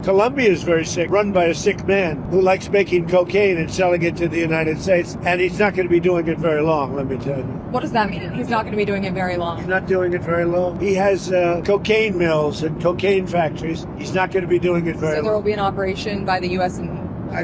Colombia is very sick, run by a sick man who likes making cocaine and selling it to the United States. And he's not going to be doing it very long, let me tell you. What does that mean? He's not going to be doing it very long. He's not doing it very long. He has cocaine mills and cocaine factories. He's not going to be doing it very long. So there will be an operation by the U.S. and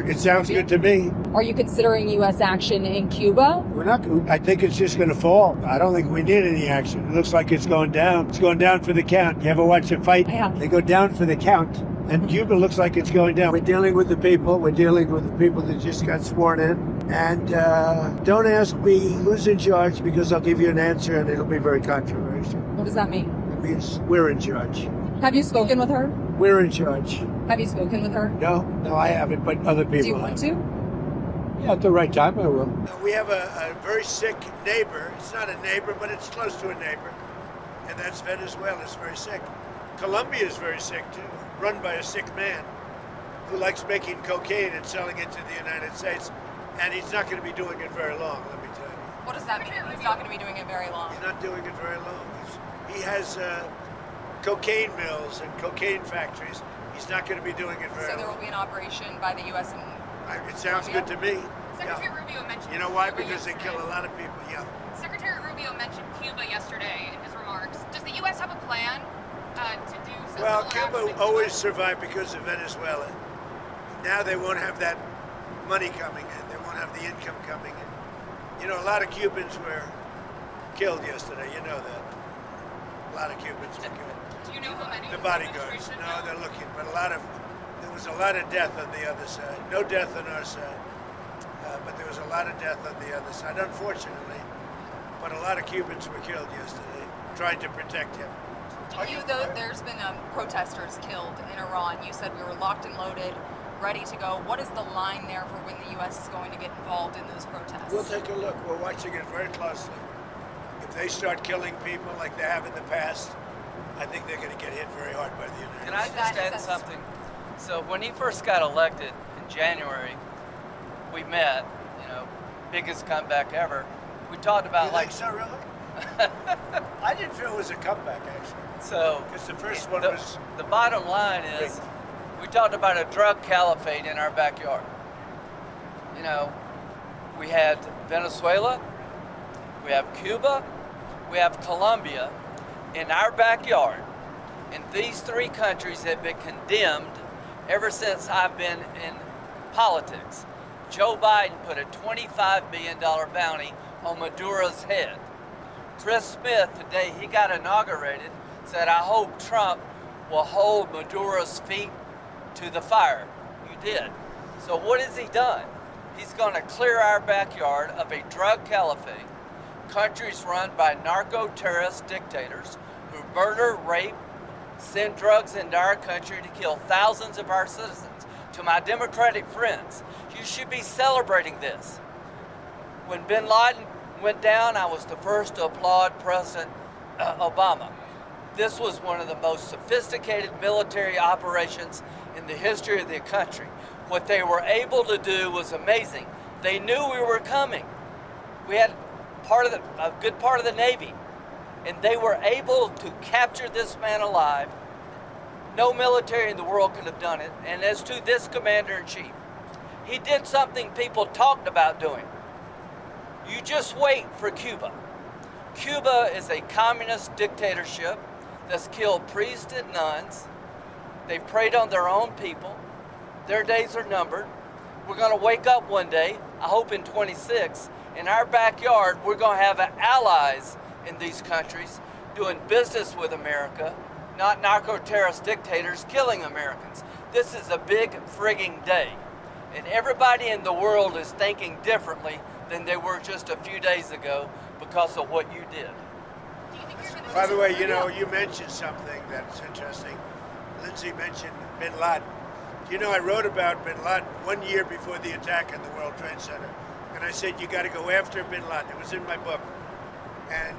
It sounds good to me. Are you considering U.S. action in Cuba? We're not. I think it's just going to fall. I don't think we need any action. It looks like it's going down. It's going down for the count. You ever watch a fight? Yeah. They go down for the count. And Cuba looks like it's going down. We're dealing with the people. We're dealing with the people that just got sworn in. And don't ask me who's in charge, because I'll give you an answer and it'll be very controversial. What does that mean? It means we're in charge. Have you spoken with her? We're in charge. Have you spoken with her? No, I haven't, but other people Do you want to? Yeah, at the right time, I will. We have a very sick neighbor. It's not a neighbor, but it's close to a neighbor. And that's Venezuela. It's very sick. Colombia is very sick, too, run by a sick man who likes making cocaine and selling it to the United States. And he's not going to be doing it very long, let me tell you. What does that mean? He's not going to be doing it very long. He's not doing it very long. He has cocaine mills and cocaine factories. He's not going to be doing it very long. So there will be an operation by the U.S. and It sounds good to me. Secretary Rubio mentioned You know why? Cuba Because they kill a lot of people, yeah. Secretary Rubio mentioned Cuba yesterday in his remarks. Does the U.S. have a plan to do something? Well, Cuba always survived because of Venezuela. Now they won't have that money coming in. They won't have the income coming in. You know, a lot of Cubans were killed yesterday. You know that. A lot of Cubans were killed. Do you know how many? The bodyguards. No, they're looking. But there was a lot of death on the other side. No death on our side. But there was a lot of death on the other side, unfortunately. But a lot of Cubans were killed yesterday, trying to protect him. There's been protesters killed in Iran. You said we were locked and loaded, ready to go. What is the line there for when the U.S. is going to get involved in those protests? We'll take a look. We're watching it very closely. If they start killing people like they have in the past, I think they're going to get hit very hard by the United Can I States. just add something? So when he first got elected in January, we met, biggest comeback ever. We talked about You think so, really? I didn't feel it was a comeback, actually. So Because the first one was... the bottom line is we talked about a drug caliphate in our backyard. We had Venezuela, we have Cuba, we have Colombia in our backyard. And these three countries have been condemned ever since I've been in politics. Joe Biden put a $25 billion bounty on Maduro's head. Chris Smith, the day he got inaugurated, said, I hope Trump will hold Maduro's feet to the fire. You did. So what has he done? He's going to clear our backyard of a drug caliphate, countries run by narco-terrorist dictators who murder, rape, send drugs into our country to kill thousands of our citizens. To my Democratic friends, you should be celebrating this. When bin Laden went down, I was the first to applaud President Obama. This was one of the most sophisticated military operations in the history of the country. What they were able to do was amazing. They knew we were coming. We had a good part of the Navy, and they were able to capture this man alive. No military in the world could have done it. And as to this commander-in-chief, he did something people talked about doing. You just wait for Cuba. Cuba is a communist dictatorship that's killed priests and nuns. They've preyed on their own people. Their days are numbered. We're going to wake up one day, I hope in 26, in our backyard, we're going to have allies in these countries doing business with America, not narco-terrorist dictators killing Americans. This is a big frigging day. And everybody in the world is thinking differently than they were just a few days ago because of what you did. By the way, you mentioned something that's interesting. Lindsay mentioned bin Laden. I wrote about bin Laden 1 year before the attack on the World Trade Center. And I said, you got to go after bin Laden. It was in my book. And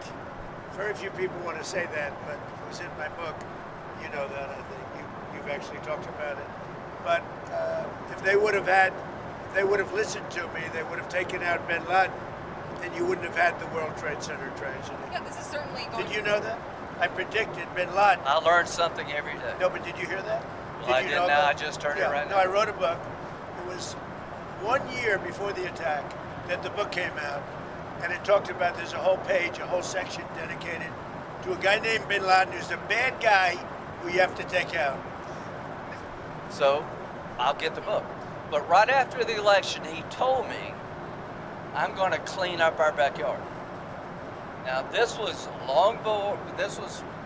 very few people want to say that, but it was in my book. You know that, I think. You've actually talked about it. But if they would have listened to me, they would have taken out bin Laden, and you wouldn't have had the World Trade Center tragedy. Yeah, this is certainly going Did you know that? I predicted bin Laden. I learned something every day. No, but did you hear that? Well, Well, I didn't know. I just heard it right now. No, I wrote a book. It was 1 year before the attack that the book came out, and it talked about, there's a whole page, a whole section dedicated to a guy named Bin Laden, who's a bad guy who you have to take out. So, I'll get the book. But right after the election, he told me, I'm going to clean up our backyard. Now, this was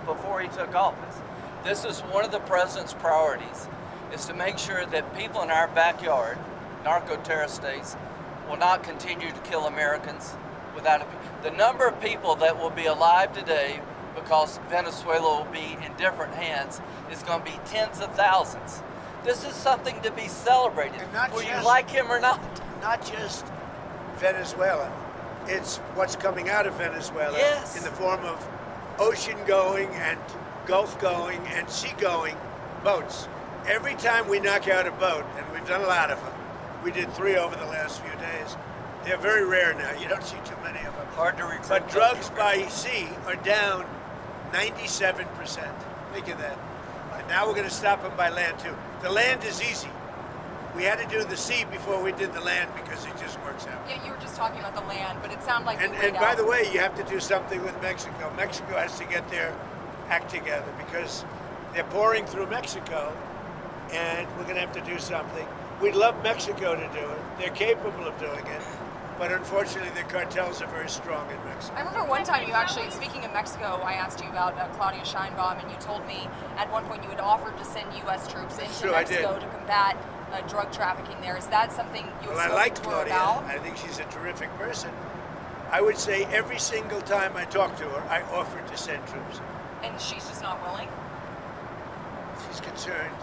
before he took office. This is one of the president's priorities, is to make sure that people in our backyard, narco-terrorist states, will not continue to kill Americans without the number of people that will be alive today because Venezuela will be in different hands is going to be tens of thousands. This is something to be celebrated, whether you like him or not. Not just Venezuela. It's what's coming out of Venezuela in the form of ocean-going and Gulf-going and sea-going boats. Every time we knock out a boat, and we've done a lot of them, we did 3 over the last few days, they're very rare now. You don't see too many of them. Hard to recruit. But drugs by sea are down 97%. Think of that. And now we're going to stop them by land, too. The land is easy. We had to do the sea before we did the land because it just works out. Yeah, you were just talking about the land, but it sounded like And by the way, you have to do something with Mexico. Mexico has to get their act together because they're pouring through Mexico, and we're going to have to do something. We'd love Mexico to do it. They're capable of doing it. But unfortunately, the cartels are very strong in Mexico. I remember one time you actually, speaking of Mexico, I asked you about Claudia Sheinbaum, and you told me at one point you had offered to send U.S. troops into Mexico to combat drug trafficking there. Is that something you have spoken to her about? I think she's a terrific person. I would say every single time I talk to her, I offered to send troops. And she's just not willing? She's concerned.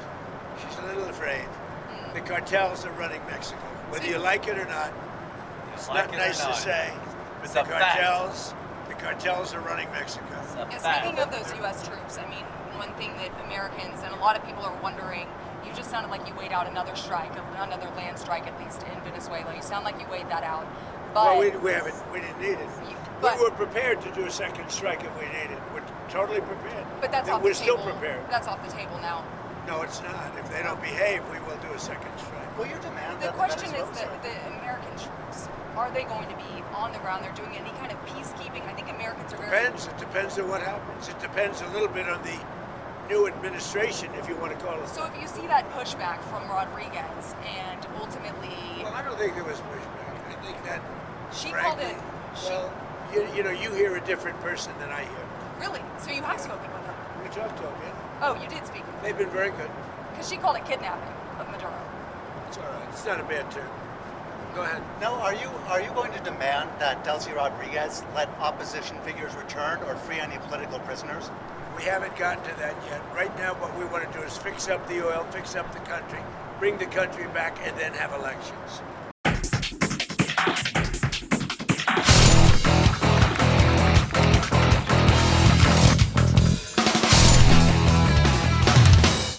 She's a little afraid. The cartels are running Mexico. Whether you like it or not, it's not nice to say, but the cartels are running Mexico. Yeah, speaking of those U.S. troops, I mean, one thing that Americans and a lot of people are wondering, you just sounded like you weighed out another strike, another land strike at least in Venezuela. You sound like you weighed that out. But well, we haven't. We didn't need it. We were prepared to do a second strike if we needed it. We're totally prepared. But that's off the table. We're still prepared. That's off the table now. No, it's not. If they don't behave, we will do a second strike. Will you demand the question is that the American troops, are they going to be on the ground? They're doing any kind of peacekeeping? I think Americans are very... It depends on what happens. It depends a little bit on the new administration, if you want to call it. So if you see that pushback from Rodriguez and ultimately... Well, I don't think there was pushback. I think that... She frankly, called it... you know, you hear a different person than I hear. Really? So you have spoken with her? We talked to them, yeah. Oh, you did speak with her? They've been very good. Because she called it kidnapping of Maduro. It's all right. It's not a bad term. Go ahead. No, are you going to demand that Delcy Rodriguez let opposition figures return or free any political prisoners? We haven't gotten to that yet. Right now, what we want to do is fix up the oil, fix up the country, bring the country back, and then have elections.